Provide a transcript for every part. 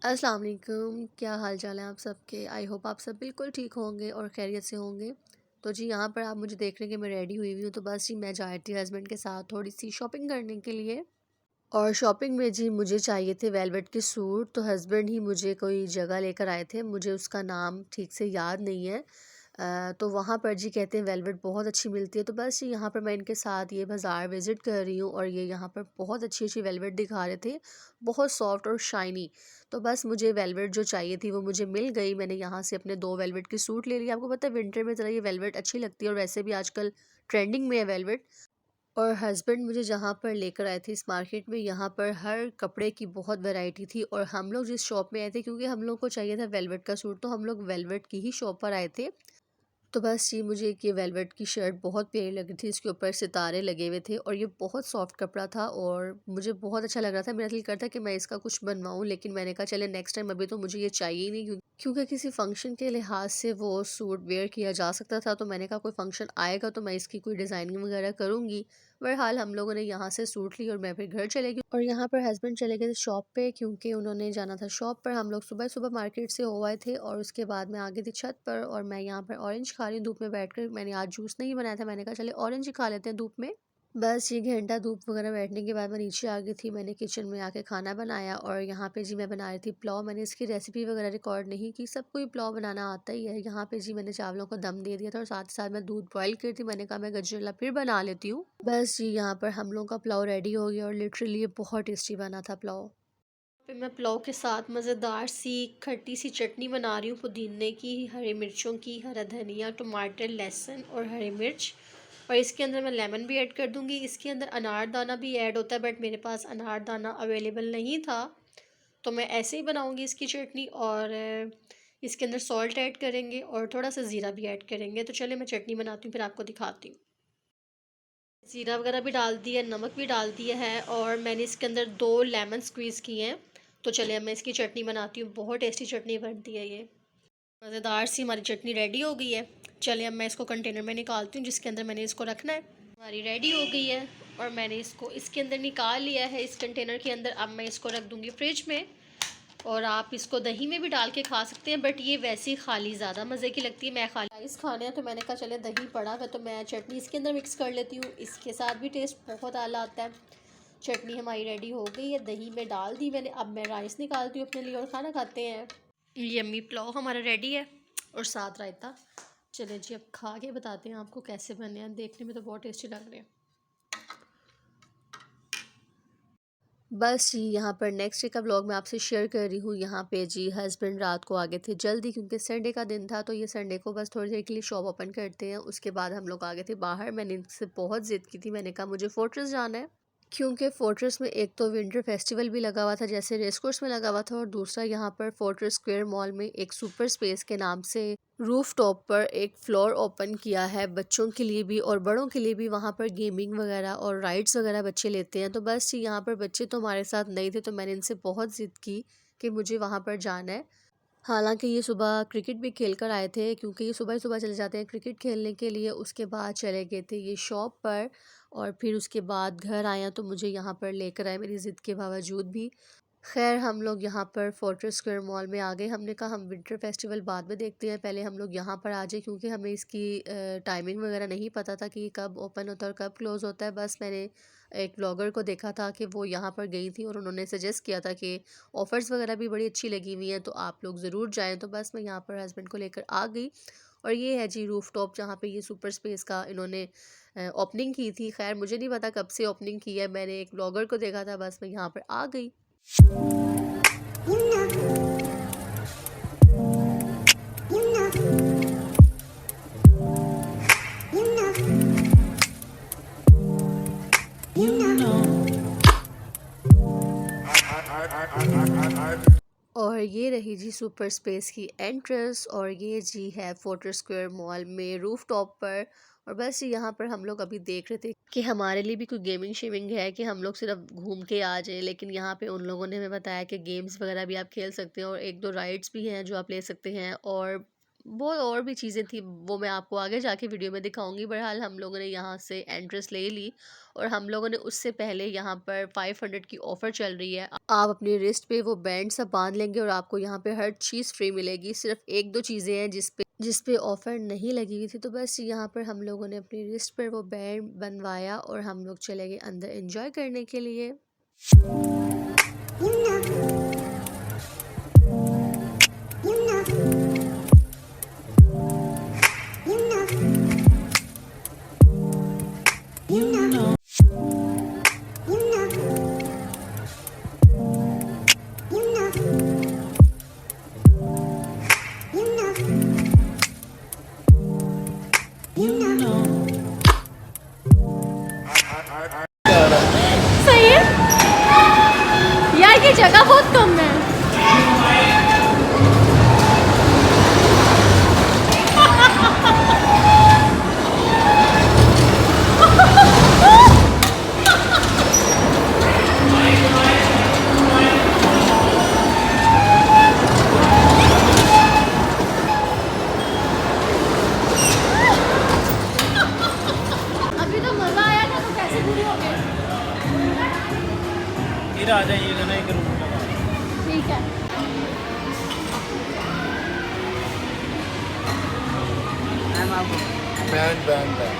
अस्सलाम वालेकुम, क्या हाल चाल है आप सबके। आई होप आप सब बिल्कुल ठीक होंगे और खैरियत से होंगे। तो जी यहाँ पर आप मुझे देख रहे हैं कि मैं रेडी हुई हुई हूँ, तो बस जी मैं जा रही थी हस्बैंड के साथ थोड़ी सी शॉपिंग करने के लिए। और शॉपिंग में जी मुझे चाहिए थे वेलवेट के सूट, तो हस्बैंड ही मुझे कोई जगह लेकर आए थे, मुझे उसका नाम ठीक से याद नहीं है। तो वहाँ पर जी कहते हैं वेलवेट बहुत अच्छी मिलती है, तो बस जी यहाँ पर मैं इनके साथ ये बाज़ार विज़िट कर रही हूँ और ये यहाँ पर बहुत अच्छी अच्छी वेलवेट दिखा रहे थे, बहुत सॉफ्ट और शाइनी। तो बस मुझे वेलवेट जो चाहिए थी वो मुझे मिल गई। मैंने यहाँ से अपने 2 वेलवेट के सूट ले लिए। आपको पता है विंटर में ज़रा ये वेलवेट अच्छी लगती है और वैसे भी आजकल ट्रेंडिंग में है वेलवेट। और हस्बैंड मुझे जहाँ पर लेकर आए थे इस मार्केट में, यहाँ पर हर कपड़े की बहुत वैरायटी थी और हम लोग जिस शॉप में आए थे, क्योंकि हम लोग को चाहिए था वेलवेट का सूट, तो हम लोग वेलवेट की ही शॉप पर आए थे। तो बस जी मुझे एक ये वेलवेट की शर्ट बहुत प्यारी लगी थी, इसके ऊपर सितारे लगे हुए थे और ये बहुत सॉफ्ट कपड़ा था और मुझे बहुत अच्छा लग रहा था। मेरा दिल करता कि मैं इसका कुछ बनवाऊँ, लेकिन मैंने कहा चले नेक्स्ट टाइम, अभी तो मुझे ये चाहिए ही नहीं, क्योंकि किसी फंक्शन के लिहाज से वो सूट वेयर किया जा सकता था। तो मैंने कहा कोई फंक्शन आएगा तो मैं इसकी कोई डिज़ाइनिंग वगैरह करूँगी। बहरहाल हम लोगों ने यहाँ से सूट ली और मैं फिर घर चले गई और यहाँ पर हस्बैंड चले गए थे शॉप पे, क्योंकि उन्होंने जाना था शॉप पर। हम लोग सुबह सुबह मार्केट से हो आए थे और उसके बाद मैं आ गई थी छत पर और मैं यहाँ पर ऑरेंज खा रही हूँ धूप में बैठकर। मैंने आज जूस नहीं बनाया था, मैंने कहा चले ऑरेंज ही खा लेते हैं धूप में। बस ये घंटा धूप वगैरह बैठने के बाद मैं नीचे आ गई थी। मैंने किचन में आके खाना बनाया और यहाँ पे जी मैं बना रही थी पुलाव। मैंने इसकी रेसिपी वगैरह रिकॉर्ड नहीं की, सबको ही पुलाव बनाना आता ही है। यहाँ पे जी मैंने चावलों को दम दे दिया था और साथ ही साथ मैं दूध बॉईल कर थी। मैंने कहा मैं गजरेला फिर बना लेती हूँ। बस जी यहाँ पर हम लोगों का पुलाव रेडी हो गया और लिटरली ये बहुत टेस्टी बना था पुलाव। फिर मैं पुलाव के साथ मज़ेदार सी खट्टी सी चटनी बना रही हूँ, पुदीने की, हरी मिर्चों की, हरा धनिया, टमाटर, लहसुन और हरी मिर्च। और इसके अंदर मैं लेमन भी ऐड कर दूँगी। इसके अंदर अनारदाना भी ऐड होता है, बट मेरे पास अनारदाना अवेलेबल नहीं था, तो मैं ऐसे ही बनाऊँगी इसकी चटनी। और इसके अंदर सॉल्ट ऐड करेंगे और थोड़ा सा ज़ीरा भी ऐड करेंगे। तो चले मैं चटनी बनाती हूँ फिर आपको दिखाती हूँ। ज़ीरा वगैरह भी डाल दिया, नमक भी डाल दिया है और मैंने इसके अंदर 2 लेमन स्क्वीज़ किए हैं। तो चलिए अब मैं इसकी चटनी बनाती हूँ, बहुत टेस्टी चटनी बनती है ये। मज़ेदार सी हमारी चटनी रेडी हो गई है। चलिए अब मैं इसको कंटेनर में निकालती हूँ जिसके अंदर मैंने इसको रखना है। हमारी रेडी हो गई है और मैंने इसको इसके अंदर निकाल लिया है, इस कंटेनर के अंदर। अब मैं इसको रख दूँगी फ्रिज में। और आप इसको दही में भी डाल के खा सकते हैं, बट ये वैसे ही खाली ज़्यादा मज़े की लगती है। मैं खाली राइस खाने हैं तो मैंने कहा चले दही पड़ा है तो मैं चटनी इसके अंदर मिक्स कर लेती हूँ, इसके साथ भी टेस्ट बहुत आला आता है। चटनी हमारी रेडी हो गई है, दही में डाल दी मैंने। अब मैं राइस निकालती हूँ अपने लिए और खाना खाते हैं। यम्मी पुलाव हमारा रेडी है और साथ रायता। चलिए जी अब खा के बताते हैं आपको कैसे बने हैं, देखने में तो बहुत टेस्टी लग रहे हैं। बस जी यहाँ पर नेक्स्ट डे का व्लॉग मैं आपसे शेयर कर रही हूँ। यहाँ पे जी हस्बैंड रात को आ गए थे जल्दी, क्योंकि संडे का दिन था, तो ये संडे को बस थोड़ी देर के लिए शॉप ओपन करते हैं। उसके बाद हम लोग आ गए थे बाहर। मैंने इनसे बहुत ज़िद की थी, मैंने कहा मुझे फोर्ट्रेस जाना है, क्योंकि फोर्ट्रेस में एक तो विंटर फेस्टिवल भी लगा हुआ था जैसे रेस कोर्स में लगा हुआ था, और दूसरा यहाँ पर फोर्ट्रेस स्क्वायर मॉल में एक सुपर स्पेस के नाम से रूफ टॉप पर एक फ्लोर ओपन किया है बच्चों के लिए भी और बड़ों के लिए भी। वहाँ पर गेमिंग वगैरह और राइड्स वगैरह बच्चे लेते हैं। तो बस जी यहाँ पर बच्चे तो हमारे साथ नहीं थे, तो मैंने इनसे बहुत ज़िद की कि मुझे वहाँ पर जाना है। हालांकि ये सुबह क्रिकेट भी खेल कर आए थे, क्योंकि ये सुबह ही सुबह चले जाते हैं क्रिकेट खेलने के लिए। उसके बाद चले गए थे ये शॉप पर और फिर उसके बाद घर आया तो मुझे यहाँ पर लेकर आए मेरी ज़िद के बावजूद भी। खैर हम लोग यहाँ पर फोर्ट्रेस स्क्वायर मॉल में आ गए। हमने कहा हम विंटर फेस्टिवल बाद में देखते हैं, पहले हम लोग यहाँ पर आ जाए, क्योंकि हमें इसकी टाइमिंग वगैरह नहीं पता था कि कब ओपन होता है और कब क्लोज़ होता है। बस मैंने एक ब्लॉगर को देखा था कि वो यहाँ पर गई थी और उन्होंने सजेस्ट किया था कि ऑफ़र्स वगैरह भी बड़ी अच्छी लगी हुई हैं, तो आप लोग ज़रूर जाएँ। तो बस मैं यहाँ पर हस्बैंड को लेकर आ गई और ये है जी रूफ़ टॉप, जहाँ पे ये सुपर स्पेस का इन्होंने ओपनिंग की थी। खैर मुझे नहीं पता कब से ओपनिंग की है, मैंने एक ब्लॉगर को देखा था, बस मैं यहाँ पर आ गई। और ये रही जी सुपर स्पेस की एंट्रेंस और ये जी है फोर्ट्रेस स्क्वायर मॉल में रूफ टॉप पर। और बस यहाँ पर हम लोग अभी देख रहे थे कि हमारे लिए भी कोई गेमिंग शेमिंग है कि हम लोग सिर्फ घूम के आ जाए, लेकिन यहाँ पे उन लोगों ने हमें बताया कि गेम्स वगैरह भी आप खेल सकते हैं और एक दो राइड्स भी हैं जो आप ले सकते हैं। और बहुत और भी चीज़ें थी, वो मैं आपको आगे जाके वीडियो में दिखाऊंगी। बहरहाल हम लोगों ने यहाँ से एंट्रेंस ले ली और हम लोगों ने उससे पहले यहाँ पर 500 की ऑफ़र चल रही है। आप अपनी रिस्ट पे वो बैंड सा बांध लेंगे और आपको यहाँ पे हर चीज़ फ्री मिलेगी। सिर्फ एक दो चीज़ें हैं जिस पे ऑफ़र नहीं लगी हुई थी, तो बस यहाँ पर हम लोगों ने अपनी रिस्ट पर वो बैंड बनवाया और हम लोग चले गए अंदर एंजॉय करने के लिए। सही है यार, ये जगह बहुत कम है। अभी तो मजा आया था, तो कैसे बुरी हो गए। फिर आ जाइएगा ना एक रूम में। ठीक है। बैंड बैंड बैंड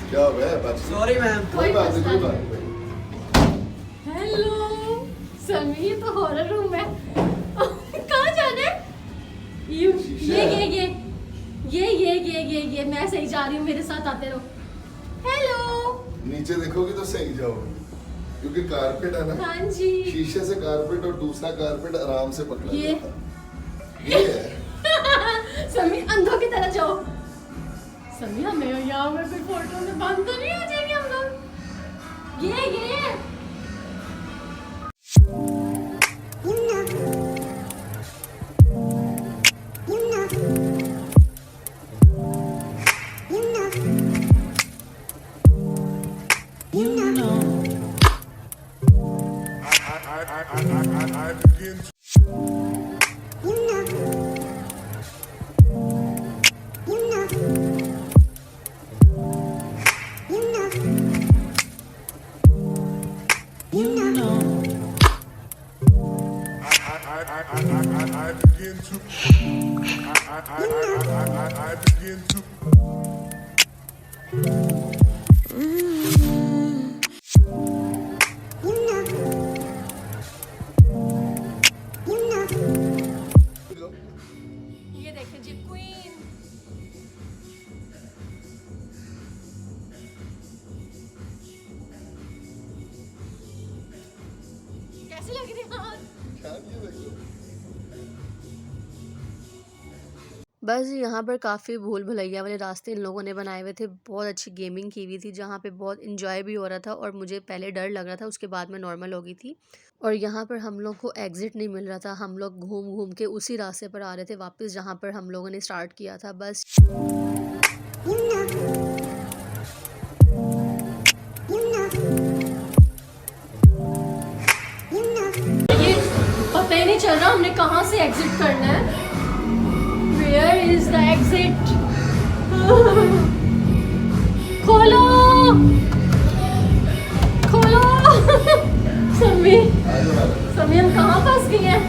क्या हुआ है बात? Sorry ma'am. कोई बात नहीं, कोई बात नहीं। हेलो समी, ये तो हॉरर रूम है। कहाँ जाना है? ये मैं सही जा रही हूँ, मेरे साथ आते रहो। हेलो। नीचे देखोगे तो सही जाओगे, क्योंकि कारपेट है ना। हाँ जी। शीशे से कारपेट और दूसरा कारपेट आराम से पकड़ा ये जाता। ये है। समी अंधों की तरह जाओ। समी हमें यहाँ में फिर फोटो में बंद तो नहीं आ जाएंगे हम लोग। ये I begin to I begin to I begin to ये देखें जी क्वीन। कैसी लग रही है हाथ? बस यहाँ पर काफ़ी भूल भुलैया वाले रास्ते इन लोगों ने बनाए हुए थे। बहुत अच्छी गेमिंग की हुई थी, जहाँ पे बहुत इंजॉय भी हो रहा था और मुझे पहले डर लग रहा था, उसके बाद में नॉर्मल हो गई थी। और यहाँ पर हम लोग को एग्ज़िट नहीं मिल रहा था, हम लोग घूम घूम के उसी रास्ते पर आ रहे थे वापस, जहाँ पर हम लोगों ने स्टार्ट किया था। बस ये पता ही नहीं चल रहा हमने कहाँ से एग्ज़िट करना है। Where is the exit? खोलो खोलो। समी हम कहाँ फंस गए हैं?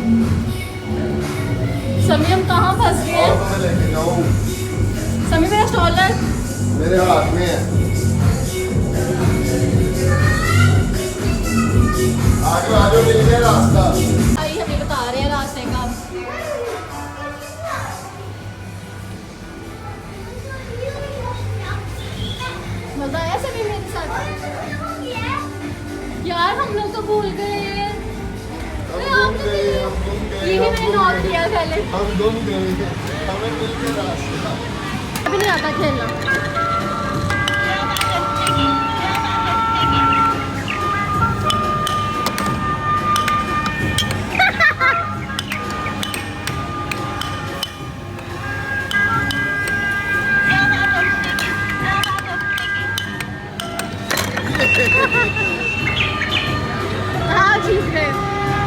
समी हम कहाँ फंस गए हैं? मैं लेके जाऊं, समी मेरा स्टॉलर मेरे हाथ में है। आजो मिल गया रास्ता। आई हमें बता रहे हैं रास्ते का। मजा आया सभी मेरे साथ? यार हम लोग तो भूल गए। हम गुम गए, यही मैंने नोट किया पहले। हम गुम गए, हमें मिल गया रास्ता। अभी नहीं आता खेलना। जीत गए।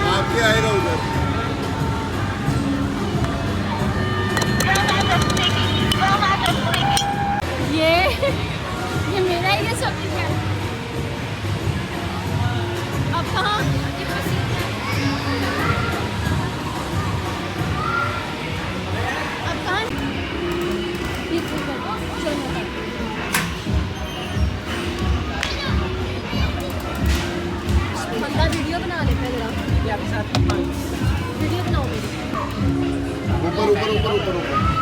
आपके आएगा उधर। ये मेरा ही ये सब है। अब कहाँ? अब कहाँ? ये चलो मैं बंदा वीडियो बना लेते हैं जरा। वीडियो बनाओ मेरी। ऊपर ऊपर ऊपर ऊपर ऊपर।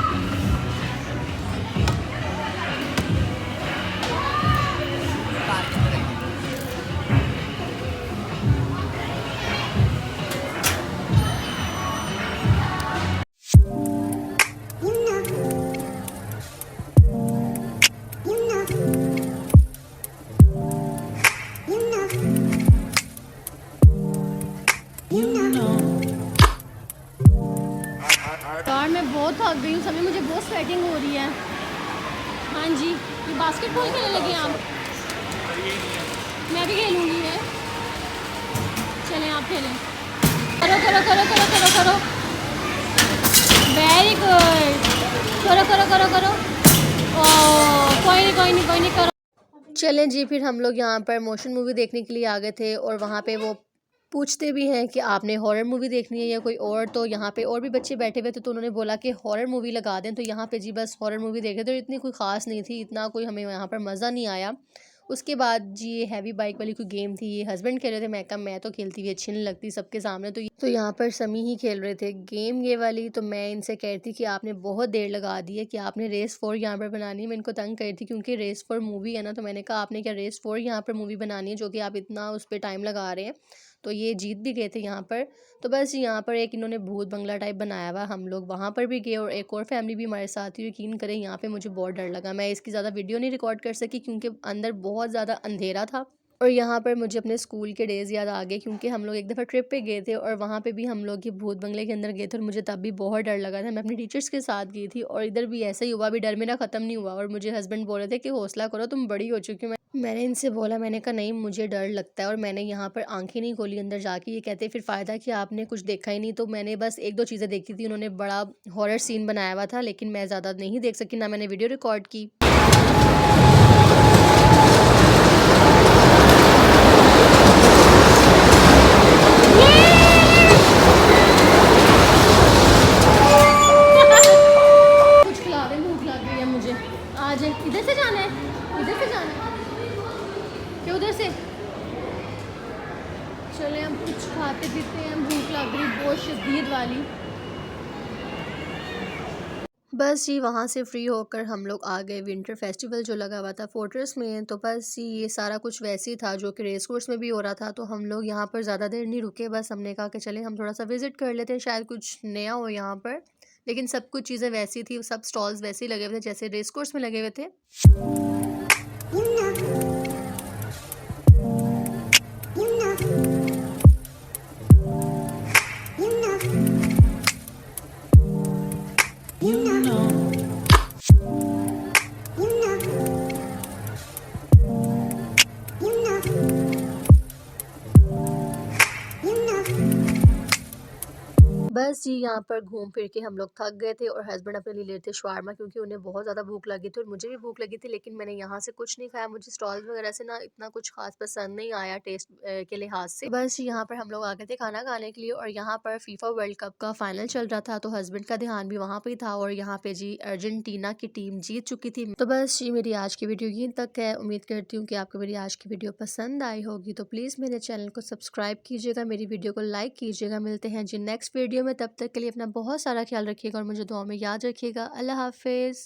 यार मैं बहुत थक गई हूँ, समय मुझे बहुत स्वेटिंग हो रही है। हाँ जी, ये बास्केटबॉल खेलने लगे आप? मैं भी खेलूँगी है। चलें आप खेलें। करो करो करो करो करो करो। Very good. करो करो करो करो। ओह कोई नहीं कोई नहीं कोई नहीं करो। चलें जी, फिर हम लोग यहाँ पर मोशन मूवी देखने के लिए आ गए थे और वहाँ पे वो पूछते भी हैं कि आपने हॉरर मूवी देखनी है या कोई और। तो यहाँ पे और भी बच्चे बैठे हुए थे तो उन्होंने बोला कि हॉरर मूवी लगा दें। तो यहाँ पे जी बस हॉरर मूवी देखे तो इतनी कोई ख़ास नहीं थी, इतना कोई हमें यहाँ पर मज़ा नहीं आया। उसके बाद जी ये हैवी बाइक वाली कोई गेम थी, ये हस्बैंड खेल रहे थे। मैं कहा मैं तो खेलती हुई अच्छी नहीं लगती सबके सामने। तो यहाँ पर समी ही खेल रहे थे गेम ये वाली। तो मैं इनसे कह रही थी कि आपने बहुत देर लगा दी है, कि आपने रेस 4 यहाँ पर बनानी है। मैं इनको तंग कर रही थी क्योंकि रेस 4 मूवी है ना। तो मैंने कहा आपने क्या रेस 4 यहाँ पर मूवी बनानी है जो कि आप इतना उस पर टाइम लगा रहे हैं। तो ये जीत भी गए थे यहाँ पर। तो बस यहाँ पर एक इन्होंने भूत बंगला टाइप बनाया हुआ, हम लोग वहाँ पर भी गए और एक और फैमिली भी हमारे साथ ही। यकीन करें यहाँ पे मुझे बहुत डर लगा। मैं इसकी ज़्यादा वीडियो नहीं रिकॉर्ड कर सकी क्योंकि अंदर बहुत ज़्यादा अंधेरा था। और यहाँ पर मुझे अपने स्कूल के डेज़ याद आ गए क्योंकि हम लोग एक दफ़ा ट्रिप पे गए थे और वहाँ पे भी हम लोग ये भूत बंगले के अंदर गए थे और मुझे तब भी बहुत डर लगा था। मैं अपने टीचर्स के साथ गई थी और इधर भी ऐसा ही हुआ, भी डर मेरा ख़त्म नहीं हुआ। और मुझे हस्बैंड बोल रहे थे कि हौसला करो, तुम बड़ी हो चुकी हो। मैंने इनसे बोला, मैंने कहा नहीं मुझे डर लगता है। और मैंने यहाँ पर आंखें नहीं खोली अंदर जाके। ये कहते फिर फ़ायदा कि आपने कुछ देखा ही नहीं। तो मैंने बस एक दो चीज़ें देखी थी, उन्होंने बड़ा हॉरर सीन बनाया हुआ था लेकिन मैं ज़्यादा नहीं देख सकी, ना मैंने वीडियो रिकॉर्ड की। कुछ खिला दें, भूख लग गई है मुझे। आज इधर से जाना है, इधर से जाना है कि उधर से? चले हम कुछ खाते पीते हैं, भूख लग रही बहुत शदीद वाली। बस जी वहाँ से फ्री होकर हम लोग आ गए विंटर फेस्टिवल जो लगा हुआ था फोर्ट्रेस में। तो बस जी ये सारा कुछ वैसे ही था जो कि रेस कोर्स में भी हो रहा था। तो हम लोग यहाँ पर ज़्यादा देर नहीं रुके, बस हमने कहा कि चले हम थोड़ा सा विज़िट कर लेते हैं, शायद कुछ नया हो यहाँ पर। लेकिन सब कुछ चीज़ें वैसी थी, सब स्टॉल्स वैसे ही लगे हुए थे जैसे रेस कोर्स में लगे हुए थे। बस जी यहाँ पर घूम फिर के हम लोग थक गए थे और हस्बैंड अपने लिए ले थे शवारमा क्योंकि उन्हें बहुत ज़्यादा भूख लगी थी और मुझे भी भूख लगी थी। लेकिन मैंने यहाँ से कुछ नहीं खाया, मुझे स्टॉल्स वगैरह से ना इतना कुछ खास पसंद नहीं आया टेस्ट के लिहाज से। बस जी यहाँ पर हम लोग आ गए थे खाना खाने के लिए और यहाँ पर फीफा वर्ल्ड कप का फाइनल चल रहा था। तो हस्बैंड का ध्यान भी वहाँ पर ही था और यहाँ पे जी अर्जेंटीना की टीम जीत चुकी थी। तो बस जी मेरी आज की वीडियो यहीं तक है। उम्मीद करती हूँ कि आपको मेरी आज की वीडियो पसंद आई होगी। तो प्लीज़ मेरे चैनल को सब्सक्राइब कीजिएगा, मेरी वीडियो को लाइक कीजिएगा। मिलते हैं जी नेक्स्ट वीडियो में, तब तक के लिए अपना बहुत सारा ख्याल रखिएगा और मुझे दुआ में याद रखिएगा। अल्लाह हाफिज़।